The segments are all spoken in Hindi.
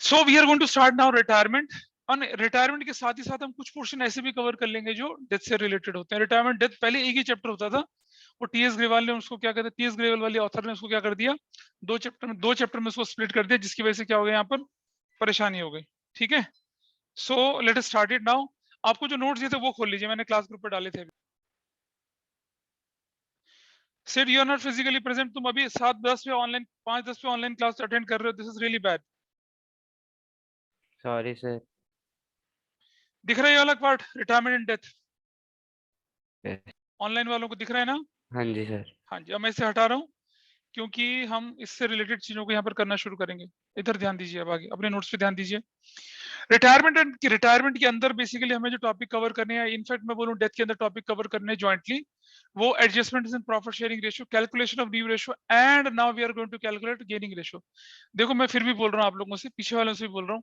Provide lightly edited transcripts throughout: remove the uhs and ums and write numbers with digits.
So we are going to start now retirement. और रिटायरमेंट के साथ ही साथ हम कुछ पोर्शन ऐसे भी कवर कर लेंगे जो डेथ से रिलेटेड होते हैं। रिटायरमेंट डेथ पहले एक ही चैप्टर होता था, वो टीएस ग्रेवाल ने उसको क्या कहते हैं, टीएस ग्रेवाल वाले ऑथर ने उसको क्या कर दिया, दो चैप्टर में उसको स्प्लिट कर दिया, जिसकी वजह से क्या हो गया, यहाँ पर परेशानी हो गई। ठीक है, so let us start it now. आपको जो नोट्स दिए थे वो खोल लीजिए, मैंने क्लास ग्रुप पे डाले थे। Sid you are not physically present, तुम अभी 7:10 पे ऑनलाइन, 5:10 पे ऑनलाइन क्लास अटेंड कर रहे हो, this is really bad. Sorry sir. दिख रहा है ये वाला part, retirement and death, Yes. Online वालों को दिख रहा है ना? हाँ जी सर। हाँ जी, अब मैं इसे हटा रहा हूँ क्योंकि हम इससे रिलेटेड चीजों को यहाँ पर करना शुरू करेंगे। इधर ध्यान दीजिए, अब आगे अपने नोट्स पे ध्यान दीजिए। रिटायरमेंट के अंदर बेसिकली हमें जो टॉपिक कवर करने हैं, इनफैक्ट मैं बोलूं डेथ के अंदर टॉपिक कवर करने हैं ज्वाइंटली, वो adjustment in profit sharing ratio, calculation of new ratio, and now we are going to calculate gaining ratio. देखो मैं फिर भी बोल रहा हूँ आप लोगों से, पीछे वालों से भी बोल रहा हूँ,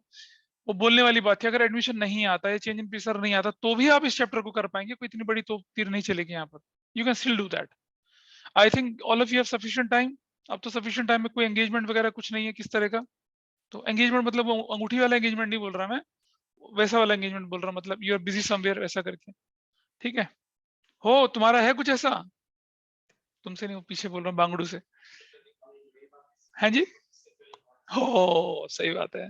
वो बोलने वाली बात है, अगर एडमिशन नहीं आता है, चेंज इन पीसर नहीं आता, तो भी आप इस चैप्टर को कर पाएंगे, कोई इतनी बड़ी तो तीर नहीं चलेगी यहाँ पर। You can still do that. I think all of you have sufficient time. अब तो सफिशिएंट टाइम में कोई एंगेजमेंट वगैरह कुछ नहीं है किस तरह का। तो एंगेजमेंट मतलब वो अंगूठी वाला एंगेजमेंट नहीं बोल रहा मैं, वैसा वाला एंगेजमेंट बोल रहा हूँ, मतलब यू आर बिजी समवेयर ऐसा करके। ठीक है, हो तुम्हारा है कुछ ऐसा? तुमसे नहीं, वो पीछे बोल रहा हूँ, बांगड़ू से। है जी, हो सही बात है,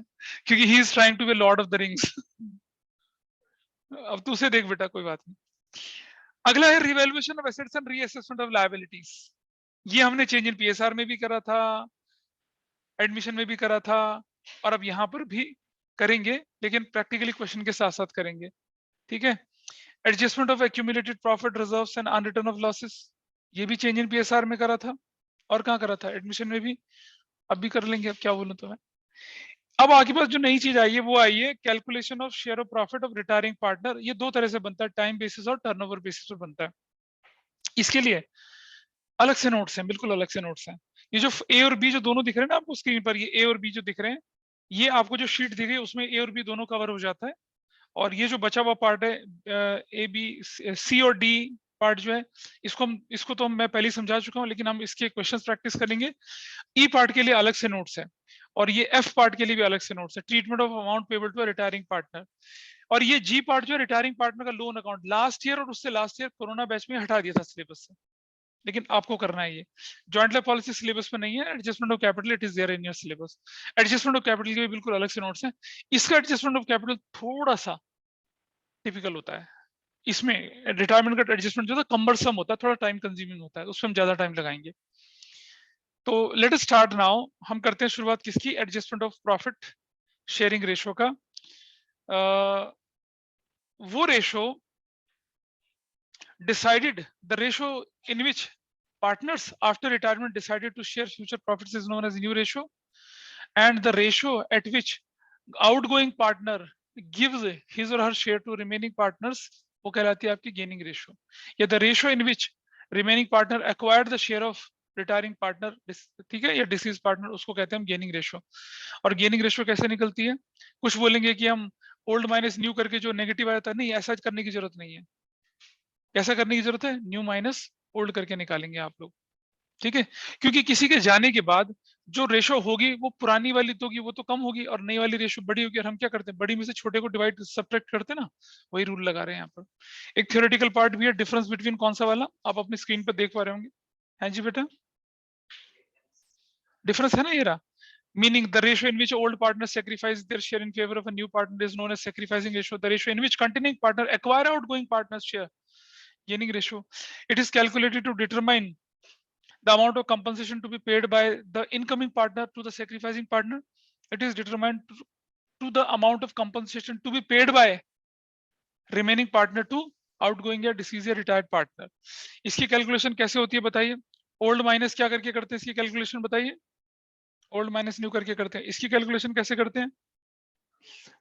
क्योंकि he is trying to be Lord of the Rings. अब तू उसे देख बेटा, कोई बात नहीं। अगला है revaluation of assets and reassessment of liabilities. ये हमने चेंज इन पीएसआर में भी करा था, एडमिशन में भी करा था, और अब यहाँ पर भी करेंगे, लेकिन प्रैक्टिकली क्वेश्चन के साथ साथ करेंगे। ठीक है, adjustment of accumulated profit reserves and unreturned of losses, ये भी चेंज इन पीएसआर में करा था, और कहाँ करा था, एडमिशन में भी। अब भी कर लेंगे, अब क्या बोलूं तो मैं। अब आगे पास जो नई चीज आई है वो आई है calculation of share of profit of retiring partner. ये दो तरह से बनता है, टाइम बेसिस और टर्नओवर बेसिस पर बनता है। इसके लिए अलग से नोट्स हैं, बिल्कुल अलग से नोट्स हैं। ये जो ए और बी जो दोनों दिख रहे हैं ना आपको स्क्रीन पर, ये ए और बी जो दिख रहे हैं, ये आपको जो शीट दी गई उसमें ए और बी दोनों कवर हो जाता है। और ये जो बचा हुआ पार्ट है, ए बी सी और डी पार्ट जो है, इसको तो मैं पहले ही समझा चुका हूँ, लेकिन हम इसके क्वेश्चंस प्रैक्टिस करेंगे। ई पार्ट के लिए अलग से नोट्स है, और ये एफ पार्ट के लिए भी अलग से नोट्स है, treatment of amount payable to retiring partner. और ये जी पार्ट जो है, रिटायरिंग पार्टनर का लोन अकाउंट, लास्ट ईयर और उससे लास्ट ईयर कोरोना बैच में हटा दिया था सिलेबस से, लेकिन आपको करना है ये। जॉइंट लाइफ पॉलिसी सिलेबस में नहीं है, adjustment of capital it is there in your syllabus. Adjustment of capital के भी बिल्कुल अलग से नोट्स हैं। इसका एडजस्टमेंट ऑफ कैपिटल थोड़ा सा टिपिकल होता है, इसमें रिटायरमेंट का एडजस्टमेंट जो है कम्बरसम होता है, थोड़ा टाइम कंज्यूमिंग होता है, उसमें हम ज्यादा टाइम लगाएंगे। तो लेट अस स्टार्ट नाउ। हम करते हैं शुरुआत किसकी, adjustment of profit sharing ratio का। वो ratio decided, the ratio in which partners after retirement decided to share future profits is known as new ratio, and the ratio at which outgoing partner gives his or her share to remaining partners वो कहलाती है आपकी गेनिंग रेशियो, या the ratio in which remaining partner acquired the share of retiring partner, ठीक है, या डिसीज पार्टनर, उसको कहते हैं हम गेनिंग रेशियो। और गेनिंग रेशियो कैसे निकलती है, कुछ बोलेंगे कि हम ओल्ड माइनस न्यू करके जो नेगेटिव आया था, नहीं, ऐसा करने की जरूरत नहीं है। कैसा करने की जरूरत है, न्यू माइनस ओल्ड करके निकालेंगे आप लोग। ठीक है, क्योंकि किसी के जाने के बाद जो रेशो होगी वो पुरानी वाली तो होगी, वो तो कम होगी, और नई वाली रेशो बड़ी होगी, और हम क्या करते हैं, बड़ी में से छोटे को डिवाइड सब्ट्रैक्ट करते हैं ना, वही रूल लगा रहे हैं यहाँ पर। एक थ्योरेटिकल पार्ट भी है, डिफरेंस बिटवीन कौन सा वाला, आप अपनी स्क्रीन पर देख पा रहे होंगे। हाँ जी बेटा, डिफरेंस है ना ये रहा, meaning the ratio in which old partners sacrifice their share in favor of a new partner is known as sacrificing ratio. The ratio in which continuing partner acquire outgoing partner's share, gaining ratio. It is calculated to determine the amount of compensation to be paid by the incoming partner to the sacrificing partner. It is determined to the amount of compensation to be paid by remaining partner to outgoing या deceased या retired partner. इसकी कैलकुलेशन कैसे होती है बताइए, ओल्ड माइनस क्या करके करते हैं इसकी कैलकुलेशन बताइए, ओल्ड माइनस न्यू करके करते हैं, इसकी कैलकुलेशन कैसे करते हैं,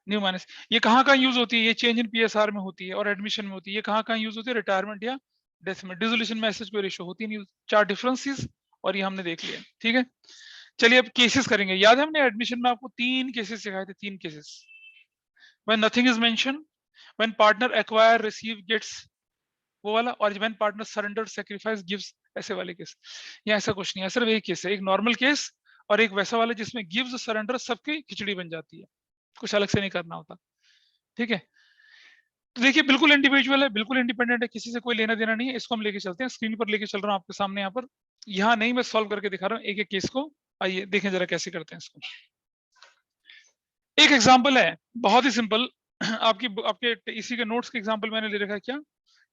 न्यू माइनस। ये कहाँ कहाँ यूज होती है, ये चेंज इन पीएसआर में होती है और एडमिशन में होती है। ये कहाँ कहाँ यूज होती है, रिटायरमेंट या डेथ में। डिसोल्यूशन में ऐसे कोई रेशियो होती नहीं, चार डिफरेंसेस, और ये हमने देख लिया। ठीक है, चलिए अब केसेस करेंगे। याद है हमने एडमिशन में आपको 3 केसेस सिखाए थे, 3 cases. When nothing is mention, when partner acquire receive gets, वो वाला, और when partner surrender sacrifice gives, ऐसे वाले केस। यहाँ ऐसा कुछ नहीं है, सिर्फ एक केस है, एक नॉर्मल केस और एक वैसा वाला जिसमें गिव्स सरेंडर सबकी खिचड़ी बन जाती है। कुछ अलग से नहीं करना होता, ठीक है। तो देखिए बिल्कुल इंडिविजुअल है, बिल्कुल इंडिपेंडेंट है, किसी से कोई लेना देना नहीं है। इसको हम लेके चलते हैं, स्क्रीन पर लेके चल रहा हूँ आपके सामने यहाँ पर। यहाँ नहीं, मैं सॉल्व करके दिखा रहा हूँ एक एक केस को। आइए देखें जरा कैसे करते हैं इसको। एक एग्जाम्पल है बहुत ही सिंपल, आपके इसी के नोट्स के एग्जाम्पल मैंने ले रखा है क्या,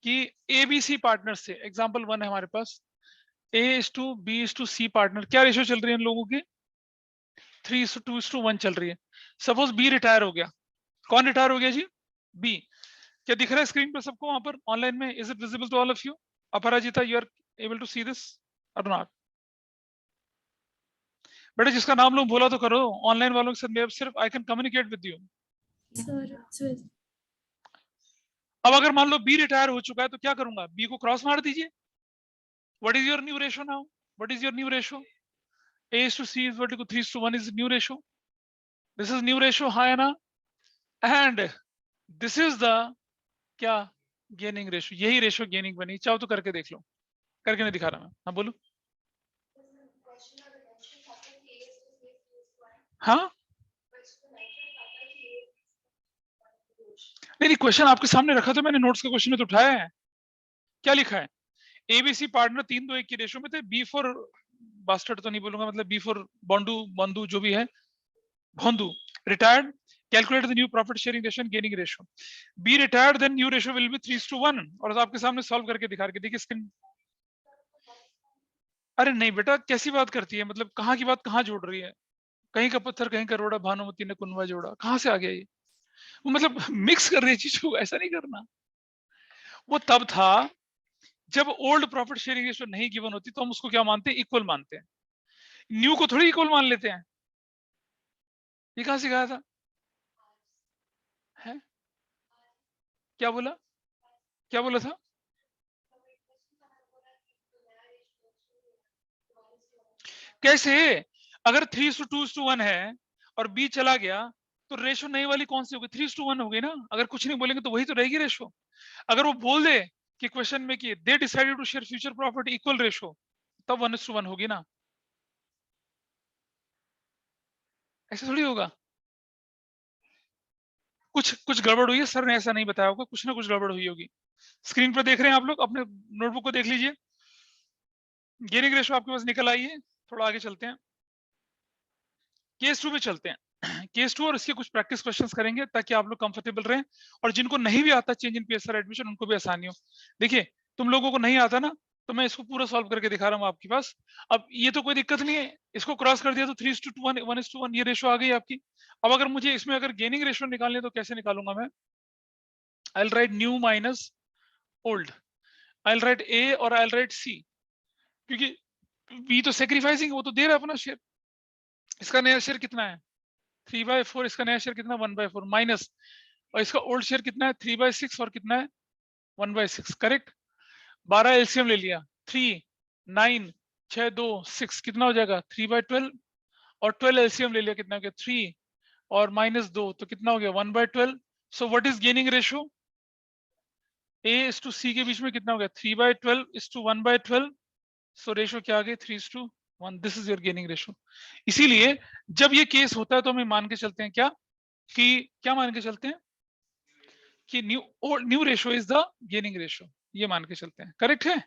कि एबीसी पार्टनर से एग्जाम्पल 1 है हमारे पास, A:B:C पार्टनर, क्या रेशियो चल रही है इन लोगों की, 3:2:1 चल रही है। सपोज बी रिटायर हो गया, कौन रिटायर हो गया जी, बी। क्या दिख रहा है स्क्रीन पर सबको वहां पर ऑनलाइन में, is it visible to all of you? Aparajita, you are able to see this और नॉट? बेटा जिसका नाम लोग बोला तो करो, ऑनलाइन वालों के साथ मैं सिर्फ I can communicate with you. Sir अब अगर मान लो बी रिटायर हो चुका है तो क्या करूंगा, बी को क्रॉस मार दीजिए। What is your new ratio now, what is your new ratio? A:C is what 3:1 is new ratio. This is new ratio, हाँ है ना? And this is the क्या, गेनिंग रेशियो। यही रेशियो गेनिंग बनी, चाहो तो करके देख लो, करके नहीं दिखा रहा मैं। हाँ बोलो। हाँ नहीं क्वेश्चन आपके सामने रखा था मैंने, नोट्स का क्वेश्चन में तो उठाया है। क्या लिखा है, एबीसी पार्टनर 3:2:1 की रेशियो में थे। बी फॉर बास्टर्ड तो नहीं बोलूंगा, मतलब बी फॉर बंधु जो भी है, Bhondu retired, calculate the new profit sharing ratio and gaining ratio. B retired then new ratio will be 3:1, और आपके सामने सॉल्व करके दिखा के देखिए स्क्रीन। अरे नहीं बेटा कैसी बात करती है, मतलब कहाँ की बात कहाँ जोड़ रही है, कहीं का पत्थर कहीं का रोड़ा, भानुमति ने कुनवा जोड़ा, कहाँ से आ गया ये? वो मतलब मिक्स कर रही है चीज को, ऐसा नहीं करना। वो तब था जब ओल्ड प्रॉफिट शेयरिंग रेशियो नहीं गिवन होती तो हम उसको क्या मानते हैं, इक्वल मानते हैं। न्यू को थोड़ी इक्वल मान लेते हैं, ये कहाँ सिखाया था है? क्या बोला, क्या बोला था? कैसे, अगर 3:2:1 है और बी चला गया तो रेशो नई वाली कौन सी होगी, 3:1 हो गई ना। अगर कुछ नहीं बोलेंगे तो वही तो रहेगी रेशो। अगर वो बोल दे कि क्वेश्चन में कि they decided to share future profit equal ratio, तब 1:1 होगी ना, ऐसे थोड़ी होगा। कुछ कुछ गड़बड़ हुई है, सर ने ऐसा नहीं बताया होगा, कुछ ना कुछ गड़बड़ हुई होगी। स्क्रीन पर देख रहे हैं आप लोग, अपने नोटबुक को देख लीजिए। गेनिंग रेशो आपके पास निकल आई है। थोड़ा आगे चलते हैं, केस 2 में चलते हैं। केस 2 और इसके कुछ प्रैक्टिस क्वेश्चंस करेंगे ताकि आप लोग कंफर्टेबल रहें, और जिनको नहीं भी आता चेंज इन पीएसआर एडमिशन उनको भी आसानी हो। देखिए तुम लोगों को नहीं आता ना, तो मैं इसको पूरा सॉल्व करके दिखा रहा हूँ आपके पास। अब ये तो कोई दिक्कत नहीं है, इसको क्रॉस कर दिया तो 3:1 1:1 ये रेशो आ गई आपकी। अब अगर मुझे इसमें अगर गेनिंग रेशो निकालने तो कैसे निकालूंगा मैं, I will write new minus old, I will write A और आई विल राइट सी, क्योंकि बी तो सेक्रीफाइसिंग, वो तो दे रहा है अपना शेयर। इसका नया शेयर कितना है 3/4, इसका नया शेयर कितना 1/4 माइनस, और इसका ओल्ड शेयर कितना है 3/6 और कितना है 1/6, करेक्ट। 12 एलसीएम ले लिया, 3 9 6 2 6 कितना हो जाएगा 3/12, और 12 एलसीएम ले लिया, कितना हो गया 3 और -2 तो कितना हो गया 1/12। So what is gaining ratio, A:C के बीच में कितना हो गया 3/12:1/12, सो रेशियो क्या आ गई 3:1, this is your gaining ratio. इसीलिए जब ये केस होता है तो हम मान के चलते हैं क्या, कि क्या मान के चलते हैं कि new ratio is the gaining ratio, ये मान के चलते हैं, करेक्ट है।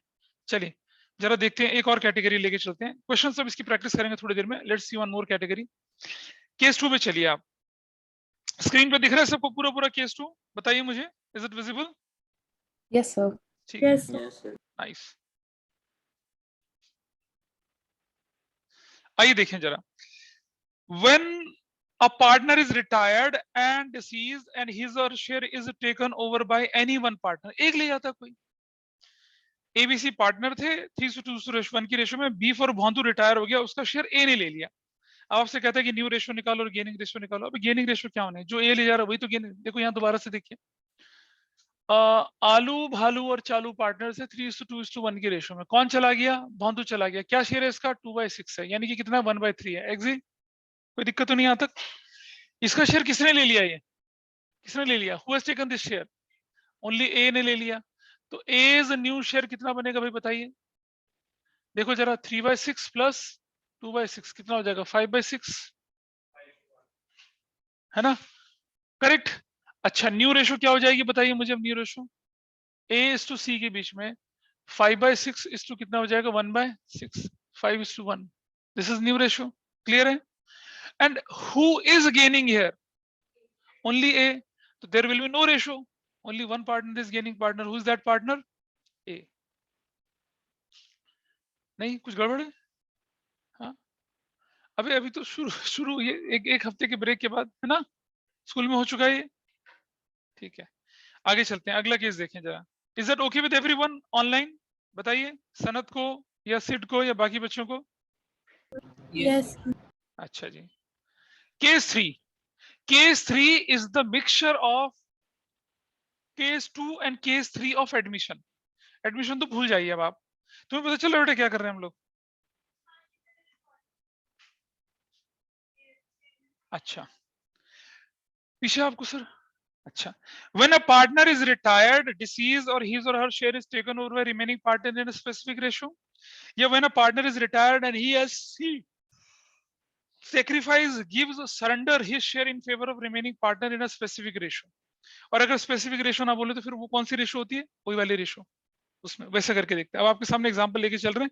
चलिए जरा देखते हैं, एक और कैटेगरी लेके चलते हैं, क्वेश्चन सब इसकी प्रैक्टिस करेंगे थोड़ी देर में। Let's see one more category. Case 2 पे चलिए, आप स्क्रीन पे दिख रहा है सबको पूरा पूरा केस 2, बताइए मुझे, is it visible? Yes sir, ठीक है, यस सर। नाइस। आइए देखें जरा, when a partner is retired and deceased and his or share is taken over by any one partner, एक ले जाता कोई। एबीसी पार्टनर थे 3:1 की रेशो में, बी फॉर भोंदू रिटायर हो गया, उसका शेयर ए ने ले लिया। अब आपसे कहता है कि न्यू रेशो निकालो और गेनिंग रेशो निकालो। अब गेनिंग रेशो क्या होने, जो ए ले जा रहा है वही तो गेनिंग। देखो यहाँ दोबारा से देखिए, आलू भालू और चालू पार्टनर से 3:2:1 की रेशो में कौन चला गया, भोंदू चला गया। क्या शेयर है इसका 2/6 है, यानी कि कितना 1/3 है। एग्जी, कोई दिक्कत तो नहीं यहाँ तक। इसका शेयर किसने ले लिया, ये किसने ले लिया, who has taken this share, only A ने ले लिया। तो ए इज न्यू शेयर कितना बनेगा भाई बताइए, देखो जरा 3/6 + 2/6 कितना हो जाएगा 5/6, है ना। करेक्ट। अच्छा, न्यू रेशो क्या हो जाएगी बताइए मुझे। अब न्यू रेशो A:C के बीच में 5/6 इस टू कितना हो जाएगा 1/6, 5:1। This is new ratio, clear है। And who is gaining here? Only A, तो there will be no ratio, only one partner is gaining partner. Who is that partner? A। नहीं कुछ गड़बड़ है? हाँ, अभी अभी तो शुरू शुरू ये एक हफ्ते के ब्रेक के बाद है ना, स्कूल में हो चुका है ये। ठीक है, आगे चलते हैं, अगला केस देखें जरा। Is that okay with everyone online? बताइए, सनत को या सिड को या बाकी बच्चों को? Yes. अच्छा जी। Case 3, case 3 is the mixture of case 2 and case 3 of admission. Admission तो भूल जाइए अब आप, तुम्हें पता चल रहा है बेटा क्या कर रहे हैं हम लोग? अच्छा, पीछे आपको सर। अच्छा, when a partner is retired, deceased, or his or her share is taken over by remaining partner in a specific ratio, या when a partner is retired and he sacrifice gives surrender his share in favor of remaining partner in a specific ratio। और अगर स्पेसिफिक रेशो ना बोले तो फिर वो कौन सी रेशो होती है? वही वाली रेशो, उसमें वैसे करके देखते हैं। अब आपके सामने एग्जांपल लेके चल रहे हैं।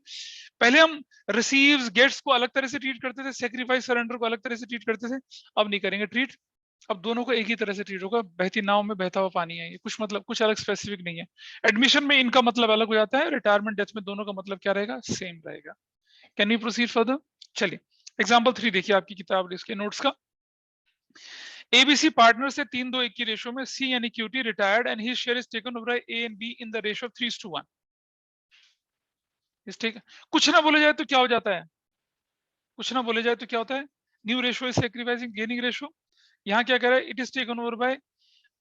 पहले हम रिसीव्स गेट्स को अलग तरह से ट्रीट करते थे, सेक्रीफाइस सरेंडर को अलग तरह से ट्रीट करते थे। अब नहीं करेंगे ट्रीट, अब दोनों को एक ही तरह से ट्रीट होगा। बहती नाव में बहता हुआ पानी है, ये कुछ मतलब कुछ अलग स्पेसिफिक नहीं है। एडमिशन में इनका मतलब अलग हो जाता है, रिटायरमेंट डेथ में दोनों का मतलब क्या रहेगा? सेम रहेगा। Can you proceed further? चलिए एग्जाम्पल 3 देखिए आपकी किताब इसके नोट्स का। एबीसी पार्टनर से 3-2-1 की रेशो में सी यानी क्यूटी retired and his share is taken over by A and B in the ratio of 3:1। ठीक है, कुछ ना बोले जाए तो क्या हो जाता है? कुछ ना बोले जाए तो क्या होता है? New ratio is sacrificing gaining ratio. यहाँ क्या कह रहा है? It is taken over bye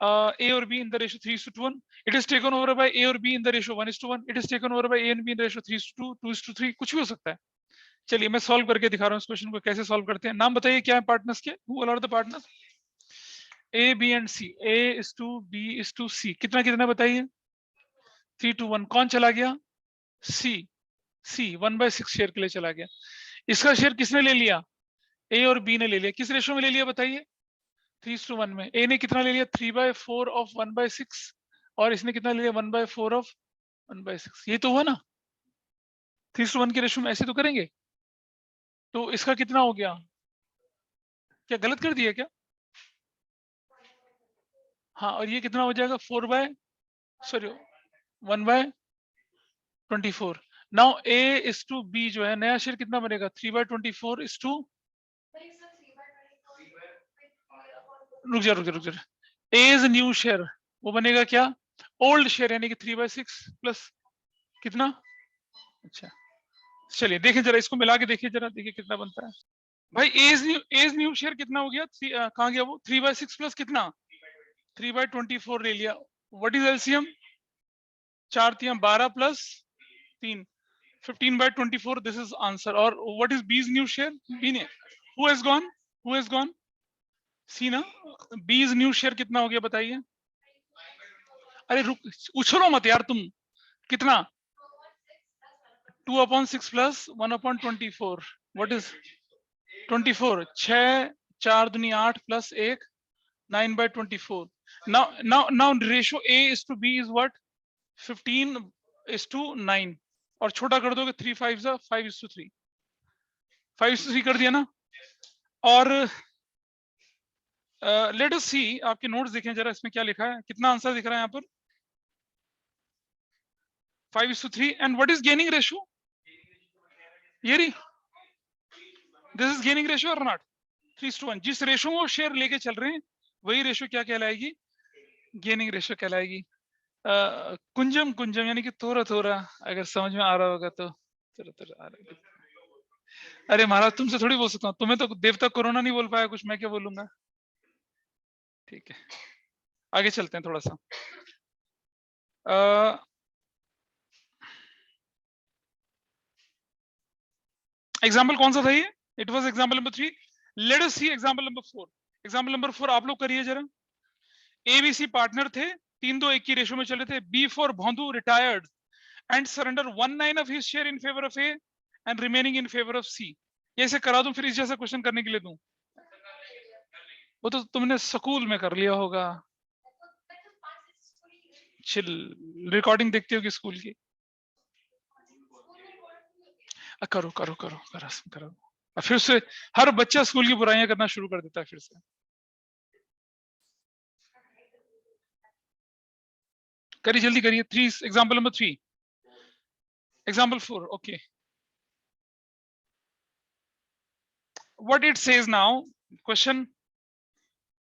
A or B in the ratio 3:1. It is taken over by A or B in the ratio 1:1. It is taken over by A and B in the ratio 3:2, 2:3, कुछ भी हो सकता है। चलिए मैं सॉल्व करके दिखा रहा हूँ इस क्वेश्चन को, कैसे सॉल्व करते हैं। नाम बताइए क्या है पार्टनर्स के? Who are the partners? A, B and C. A:2, B:2, C। कितना कितना बताइए? 3:1। कौन चला गया? C 1/6 शेयर के लिए चला गया। इसका शेयर किसने ले लिया? A और B ने ले लिया। किस रेशो में ले लिया बताइए? 3:1 में। A ने कितना ले लिया? 3/4 ऑफ 1/6 और इसने कितना ले लिया? 1/4 ऑफ 1/6। ये तो हुआ ना 3:1 के रेशो में, ऐसे तो करेंगे। तो इसका कितना हो गया? क्या गलत कर दिया क्या? हाँ, और ये कितना हो जाएगा? 1/24। नाउ A:B जो है नया शेयर कितना बनेगा? 3/24 रुक जा। A इज न्यू शेयर, वो बनेगा क्या? ओल्ड शेयर यानी कि 3/6 प्लस कितना? अच्छा चलिए देखें जरा, इसको मिला के देखिए जरा, देखिए कितना बनता है भाई। एज न्यू शेयर कितना हो गया? कहाँ गया वो? 3/6 प्लस कितना? 3/24 ले लिया। What is LCM? 4×3 = 12 plus 3 15/24। This is answer. और व्हाट इज बीज न्यू शेयर? बी ने हु हैज गॉन? सी ना। बीज न्यू शेयर कितना हो गया बताइए? अरे रुक, उछलो मत यार तुम। कितना? 2/6 प्लस 1/24। What is 24? 6 4 दूनी 8 plus 1 9/24। now ratio A is to B is what? 15:9। और छोटा कर दोगे 3 5 5:3, 5:3 कर दिया ना। और लेट अस सी, आपके नोट्स देखें जरा, इसमें क्या लिखा है, कितना आंसर दिख रहा है यहाँ पर? 5:3। And what is gaining ratio? ये रही, दिस इज गेनिंग रेशियो और नॉट? 3:1। जिस रेशो में वो शेयर लेके चल रहे हैं वही रेशो क्या कहलाएगी? गेनिंग रेशो कहलाएगी। कुंजम कुंजम यानी कि थोड़ा थोड़ा, अगर समझ में आ रहा होगा तो थोड़ा थोड़ा आ रहा है। अरे महाराज तुमसे थोड़ी बोल सकता हूँ, तुम्हें तो देवता कोरोना नहीं बोल पाया कुछ, मैं क्या बोलूंगा। ठीक है, आगे चलते हैं थोड़ा सा। एग्जाम्पल कौन सा था ये? It was example number 3। Let us see example number 4। Example number 4 आप लोग करिए जरा। एबीसी पार्टनर थे, 3:2-1 की रेशो में चले थे। B for Bhondu retired and surrender 1/9 of his share in favor of A and remaining in favor of C। ये ऐसे करा दूं फिर इस जैसा क्वेश्चन करने के लिए दूं? वो तो तुमने स्कूल में कर लिया होगा। चिल, रिकॉर्डिंग देखते हो कि स्कूल की? करो करो करो करो करो। फिर से हर बच्चा स्कूल की बुराइयां करना शुरू कर देता है फिर से। करिए जल्दी करिए। 3 example number 3, example 4। Okay, what it says now, question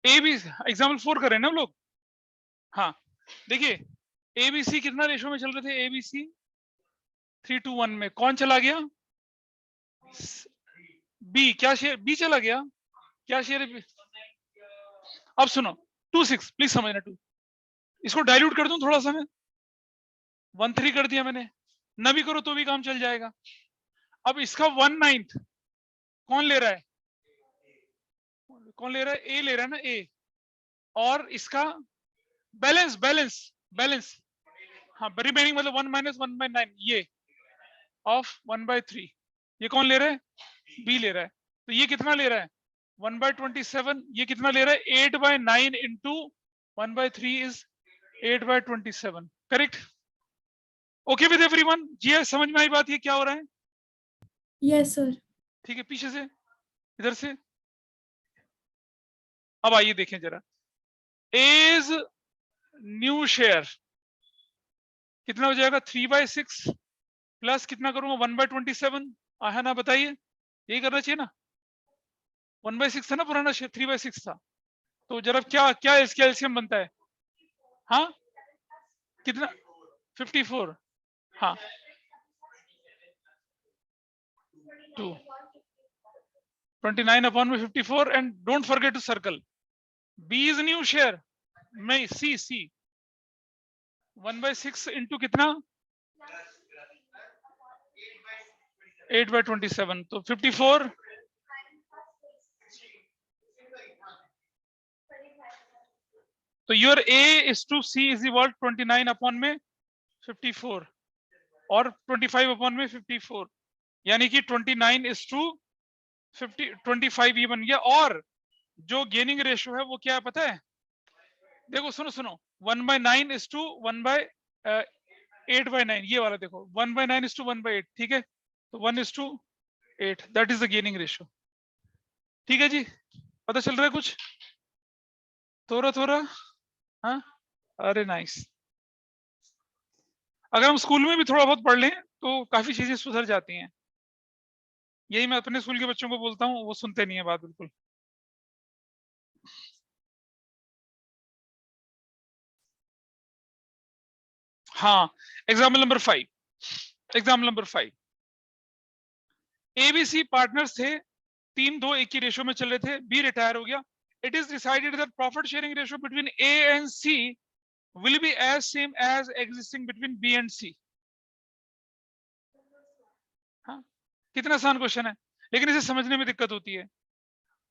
A B, example 4 कर रहे हैं ना हम लोग। हाँ देखिए, एबीसी कितना रेशो में चल रहे थे? एबीसी 3:1 में कौन चला गया? बी। क्या शेयर? बी चला गया। क्या शेयर है? अब सुनो, 2:6 प्लीज समझना। 2 इसको डाइल्यूट कर दूं थोड़ा सा मैं, 1:3 कर दिया मैंने, न भी करो तो भी काम चल जाएगा। अब इसका 1/9 कौन ले रहा है? कौन ले रहा है? ए ले रहा है ना, ए। और इसका बैलेंस बैलेंस बैलेंस, हाँ रिमेनिंग मतलब 1 - 1/9 ये ऑफ 1/3, ये कौन ले रहा है? बी ले रहा है। तो ये कितना ले रहा है? 1/27। ये कितना ले रहा है? 8/9 into 1/3 is 8/27। Correct? Okay with everyone? जी समझ में आई बात? ये क्या हो रहा है? Yes, sir. ठीक है, पीछे से, इधर से। अब आइए देखें जरा, एज न्यू शेयर कितना हो जाएगा? 3/6 प्लस कितना करूंगा? 1/27। है ना, बताइए, यही करना चाहिए ना? 1/6 था ना पुराना शेयर, 3/6 था। तो जरा क्या क्या इसका एलसीएम बनता है? हाँ कितना? 54। हाँ 2 29 अपॉन में 54 and don't forget to circle. B is new share में सी 1/6 इंटू कितना? 8/27। तो 54 तो your A is to C is equal 29 upon में 54 और 25 अपॉन में 54, यानी कि 29 इज टू 25 ये बन गया। और जो गेनिंग रेशियो है वो क्या है पता है? देखो सुनो सुनो, 1/9 इज टू 1/8/9, ये वाला देखो, 1/9 इज टू 1/8। ठीक है, तो 1:8, that is the gaining ratio. ठीक है जी, पता चल रहा है कुछ थोड़ा थोड़ा? हाँ, अरे नाइस। अगर हम स्कूल में भी थोड़ा बहुत पढ़ लें तो काफी चीजें सुधर जाती हैं। यही मैं अपने स्कूल के बच्चों को बोलता हूँ, वो सुनते नहीं है बात बिल्कुल। हाँ, example number 5, example number 5, ABC partners थे, 3-2-1 की रेशियो में चल रहे थे, बी रिटायर हो गया। It is decided that profit sharing ratio between A and C will be as same as existing between B and C. हाँ, कितना आसान क्वेश्चन है, लेकिन इसे समझने में दिक्कत होती है।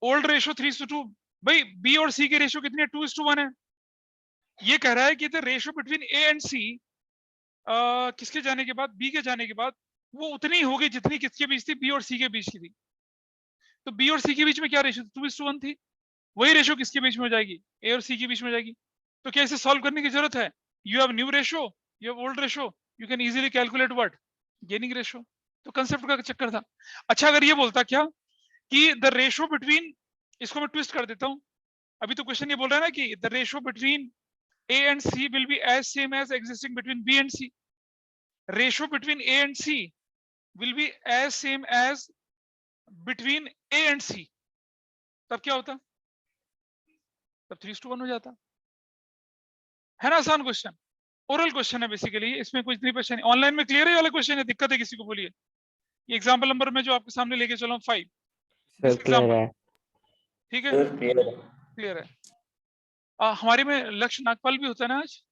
ओल्ड रेशियो 3:2, भाई बी और सी के रेशियो कितने? 2:1 है। ये कह रहा है कि the ratio between A and C किसके जाने के बाद? बी के जाने के बाद वो उतनी होगी जितनी किसके बीच थी? बी और सी के बीच की थी। तो बी और सी के बीच में क्या रेशियो? 2:1 थी। वही रेशियो किसके बीच में हो जाएगी? ए और सी के बीच में हो जाएगी। तो क्या इसे सॉल्व करने की जरूरत है? You have new ratio, you have old ratio, you can easily calculate what? Gaining ratio. तो कंसेप्ट का चक्कर था। अच्छा, अगर ये बोलता क्या कि द रेशियो बिटवीन, इसको मैं ट्विस्ट कर देता हूं। अभी तो क्वेश्चन ये बोल रहा है ना कि the ratio between A and C will be as same as existing between B and C. Ratio between A and C will be as same as between A and C. तब क्या होता? तब 3:1 हो जाता। है ना आसान क्वेश्चन? ओरल क्वेश्चन है बेसिकली, इसमें कुछ नहीं क्वेश्चन। ऑनलाइन में क्लियर है वाला क्वेश्चन है? दिक्कत है किसी को? बोलिए। ये एग्जांपल नंबर में जो आपके सामने लेके चलो 5, सर क्लियर है। ठीक है, क्लियर है। हमारे में लक्ष्य नागपाल भी होता है ना आज?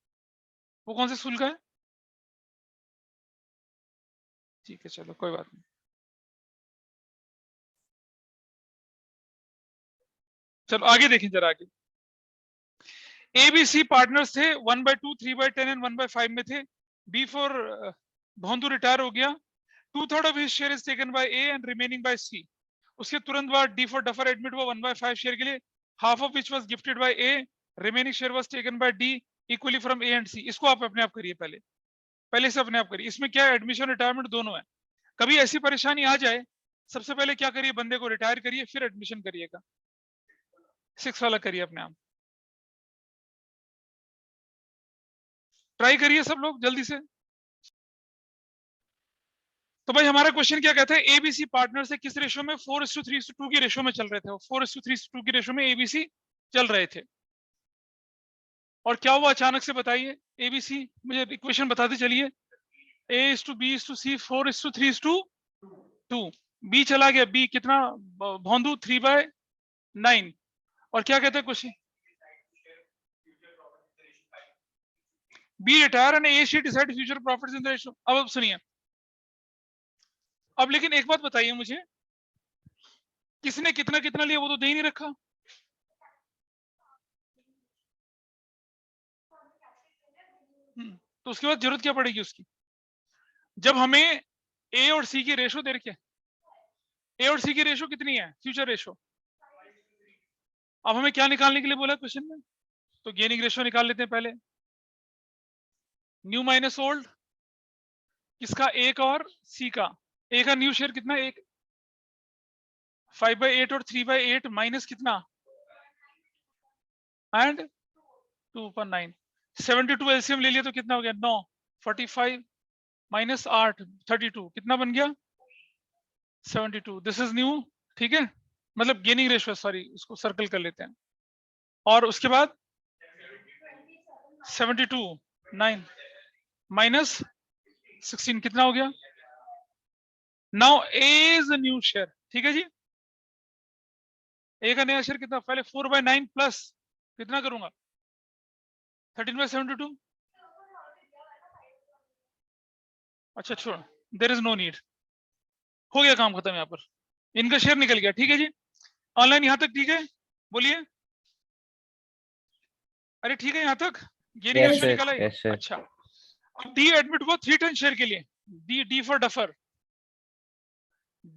वो कौन से स्कूल का है? ठीक है, चलो कोई बात नहीं। चलो आगे देखें जरा आगे। एबीसी पार्टनर्स थे, 1/2, 3/10 एंड 1/5 में थे। बी फॉर भोंदू रिटायर हो गया। 2/3 of his share is taken by A and remaining by C. उसके तुरंत बाद डी फॉर डफर एडमिट हुआ 1/5 शेयर के लिए। half of which was gifted by A, remaining share was taken by D equally from A and C. इसको आप अपने आप करिए, पहले से अपने आप करिए। इसमें क्या है, एडमिशन रिटायरमेंट दोनों है। कभी ऐसी परेशानी आ जाए, सबसे पहले क्या करिए, बंदे को रिटायर करिए, फिर एडमिशन करिएगा। 6 वाला करिए अपने आप, ट्राई करिए सब लोग जल्दी से। तो भाई हमारा क्वेश्चन क्या कहता है, एबीसी पार्टनर से किस रेशो में, 4:3:2 की रेशो में चल रहे थे। 4:3:2 की रेशो में एबीसी चल रहे थे, और क्या हुआ अचानक से, बताइए। एबीसी मुझे इक्वेशन बताते चलिए। A:B:C 4:3:2, बी चला गया, बी कितना भौंदू 3/9। और क्या कहते हैं question, B retire and A she decide future profits in the ratio. अब सुनिए, अब लेकिन एक बात बताइए मुझे, किसने कितना कितना लिया वो तो दे ही नहीं रखा। तो उसके बाद जरूरत क्या पड़ेगी उसकी, जब हमें ए और सी की रेशो दे रखी है। ए और सी की रेशो कितनी है, फ्यूचर रेशो। अब हमें क्या निकालने के लिए बोला क्वेश्चन में, तो गेनिंग रेशो निकाल लेते हैं पहले। न्यू माइनस ओल्ड, किसका, ए का और सी का। ए का न्यू शेयर कितना, एक 5/8 और 3/8 माइनस कितना, एंड 2/9। 72 एलसीएम ले लिया तो कितना हो गया, 9। 45 माइनस 8 32, कितना बन गया, 72। दिस इज न्यू, ठीक है, मतलब गेनिंग रेशियो, सॉरी इसको सर्कल कर लेते हैं। और उसके बाद 72 9 माइनस 16, कितना हो गया। Now A is new share, ठीक है जी। ए का नया शेयर कितना, पहले 4/9 प्लस कितना करूंगा, 13/72। अच्छा छोड़, देयर इज नो नीड, हो गया काम खत्म, यहाँ पर इनका शेयर निकल गया, ठीक है जी। ऑनलाइन यहाँ तक ठीक है, बोलिए। अरे ठीक है यहाँ तक, गेनिंग Yes, रेशियो sir. निकाला है। Yes, sir. अच्छा, अब डी एडमिट हुआ 3 10 शेयर के लिए, डी फॉर डफर।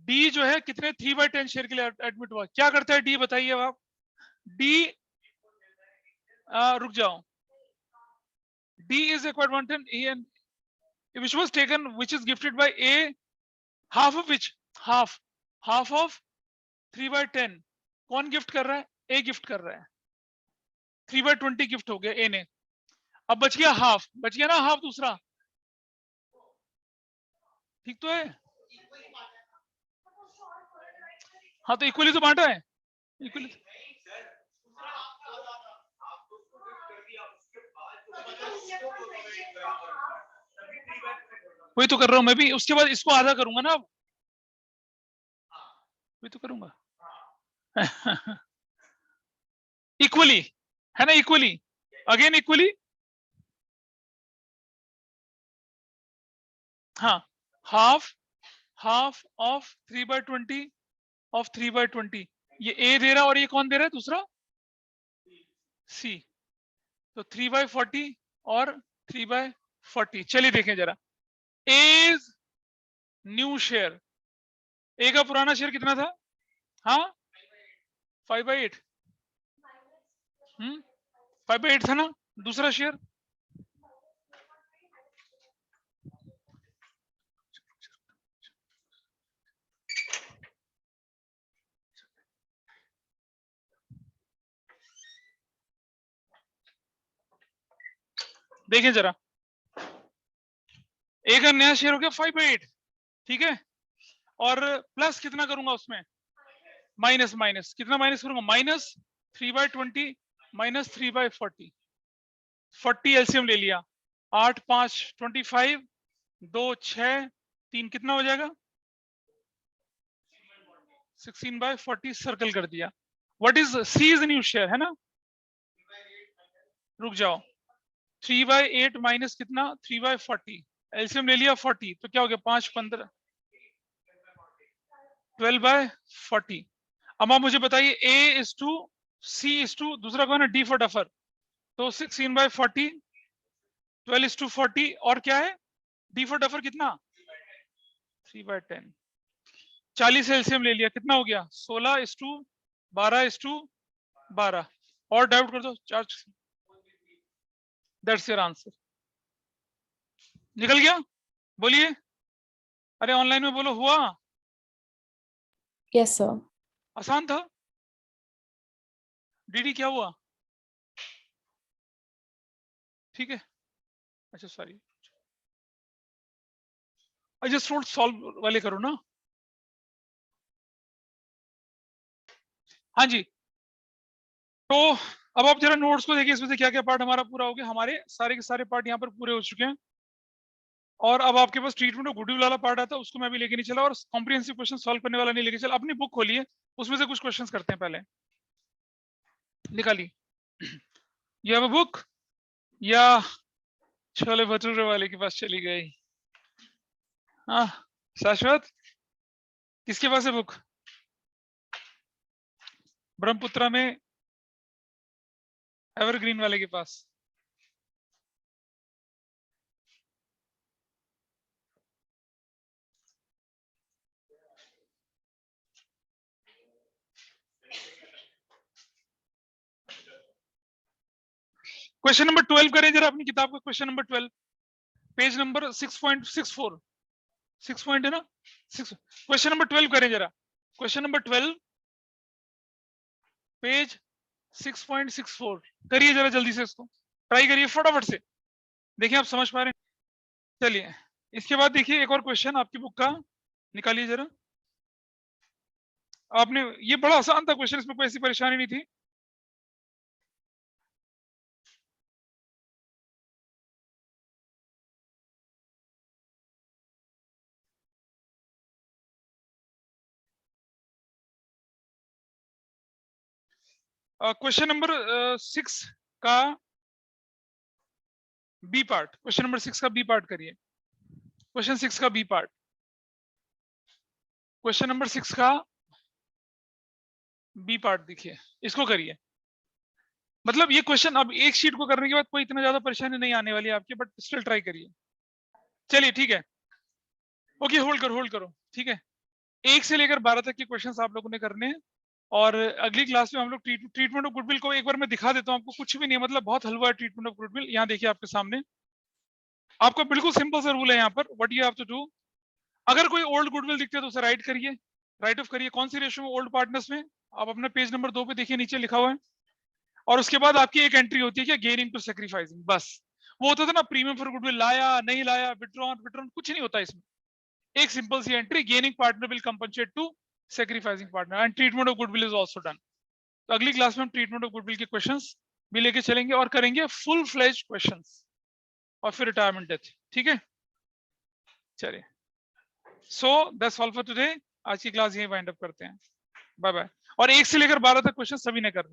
डी जो है कितने, 3/10 शेयर के लिए एडमिट हुआ। क्या करता है डी, बताइए आप। डी रुक जाओ, D is acquired 110 A and which was taken, which is gifted by A, half of which, half of 3/10। कौन गिफ्ट कर रहा है, ए गिफ्ट कर रहा है। 3/20 गिफ्ट हो गया ए ने, अब बच गया हाफ, बच गया ना हाफ दूसरा, ठीक तो है। हाँ तो इक्वली तो बांटा है, इक्वली। वही तो कर रहा हूं मैं भी, उसके बाद इसको आधा करूंगा ना, अब वही तो करूंगा। इक्वली है ना, इक्वली, अगेन इक्वली। हाँ, हाफ ऑफ 3/20 ऑफ 3/20, ये ए दे रहा और ये कौन दे रहा है दूसरा, सी। तो 3/40 और 3/40। चलिए देखें जरा, ए इज न्यू शेयर, ए का पुराना शेयर कितना था, हाँ 5/8, 5/8 था ना दूसरा शेयर। देखें जरा, ए का नया शेयर हो गया 5/8, ठीक है, और प्लस कितना करूंगा उसमें, माइनस कितना माइनस करूंगा, माइनस 3/20 माइनस 3/40। 40 एलसीएम ले लिया, 8 5 25, 2 6 3, कितना हो जाएगा, 16/40 सर्कल कर दिया। What is C is new share, है ना। रुक जाओ, 3/8 माइनस कितना, 3/40, एलसीएम ले लिया 40, तो क्या हो गया, 5 15, 12/40। अब आप मुझे बताइए, A is to C is two, दूसरा कौन है, डी फॉर डफर, तो 16/40, 12:40, और क्या है, डी फॉर डफर कितना, 3/10। 40 एलसीएम ले लिया, कितना हो गया, 16:12:9, 12 और डाउट कर दो 4। That's your answer. निकल गया? बोलिए, अरे ऑनलाइन में बोलो, हुआ? Yes, sir. आसान था। डीडी क्या हुआ? ठीक है, अच्छा सॉरी, जस्ट सॉल्व वाले करो ना। हाँ जी, तो अब आप जरा नोट्स को देखिए, इसमें से क्या क्या पार्ट हमारा पूरा हो गया। हमारे सारे के सारे पार्ट यहाँ पर पूरे हो चुके हैं, और अब आपके पास ट्रीटमेंट ऑफ गुडविल वाला पार्ट आता है, उसको मैं भी लेके नहीं चला, और कॉम्प्रिहेंसिव क्वेश्चन सॉल्व करने वाला नहीं लेके चला। अपनी बुक खोलिए, उसमें से कुछ क्वेश्चंस करते हैं। पहले निकालिए, ये अब बुक या छोले भटूरे वाले के पास चली गई? हाँ शाश्वत, किसके पास है बुक? ब्रह्मपुत्रा में एवरग्रीन वाले के पास। क्वेश्चन नंबर 12 करें जरा अपनी किताब का। Question number 12, page number 6.64, 6 point है ना, 6। क्वेश्चन नंबर 12 करें जरा। क्वेश्चन नंबर 12, पेज 6.64 करिए जरा जल्दी से, इसको ट्राई करिए फटाफट से, देखिए आप समझ पा रहे हैं। चलिए, इसके बाद देखिए एक और क्वेश्चन आपकी बुक का, निकालिए जरा। आपने, ये बड़ा आसान था क्वेश्चन, इसमें कोई ऐसी परेशानी नहीं थी। क्वेश्चन नंबर 6 का बी पार्ट, क्वेश्चन नंबर 6 का बी पार्ट करिए। क्वेश्चन 6 का बी पार्ट, क्वेश्चन नंबर 6 का बी पार्ट देखिए, इसको करिए। मतलब ये क्वेश्चन अब एक शीट को करने के बाद कोई इतना ज्यादा परेशानी नहीं आने वाली है आपके, बट स्टिल ट्राई करिए। चलिए ठीक है, ओके, होल्ड करो, ठीक है। 1 से लेकर 12 तक के क्वेश्चंस आप लोगों ने करने हैं, और अगली क्लास में हम लोग ट्रीटमेंट ऑफ गुडविल को एक बार मैं दिखा देता हूं आपको। कुछ भी नहीं है, मतलब बहुत हलवा है ट्रीटमेंट ऑफ गुडविल। यहाँ देखिए आपके सामने, आपका बिल्कुल सिंपल सा रूल है यहाँ पर। What you have to do, अगर कोई ओल्ड गुडविल दिखते है तो उसे राइट करिए, राइट ऑफ करिए। कौन सी रेशियो में? ओल्ड पार्टनर्स में। आप अपने पेज नंबर 2 पे देखिए, नीचे लिखा हुआ है। और उसके बाद आपकी एक एंट्री होती है क्या, गेनिंग टू सैक्रिफाइसिंग, बस। वो होता था ना, प्रीमियम फॉर गुडविल लाया नहीं लाया, विड्रॉन, कुछ नहीं होता इसमें। एक simple C entry, gaining partner will compensate to sacrificing partner, and treatment of goodwill is also done. तो अगली क्लास में हम ट्रीटमेंट ऑफ गुडविल के क्वेश्चंस भी लेके चलेंगे, और करेंगे फुल फ्लेज क्वेश्चंस, और फिर रिटायरमेंट डेथ। ठीक है, चलिए, so that's all for today. आज की क्लास यही वाइंड अप करते हैं। Bye bye. और 1 से लेकर 12 तक क्वेश्चन सभी ने करने।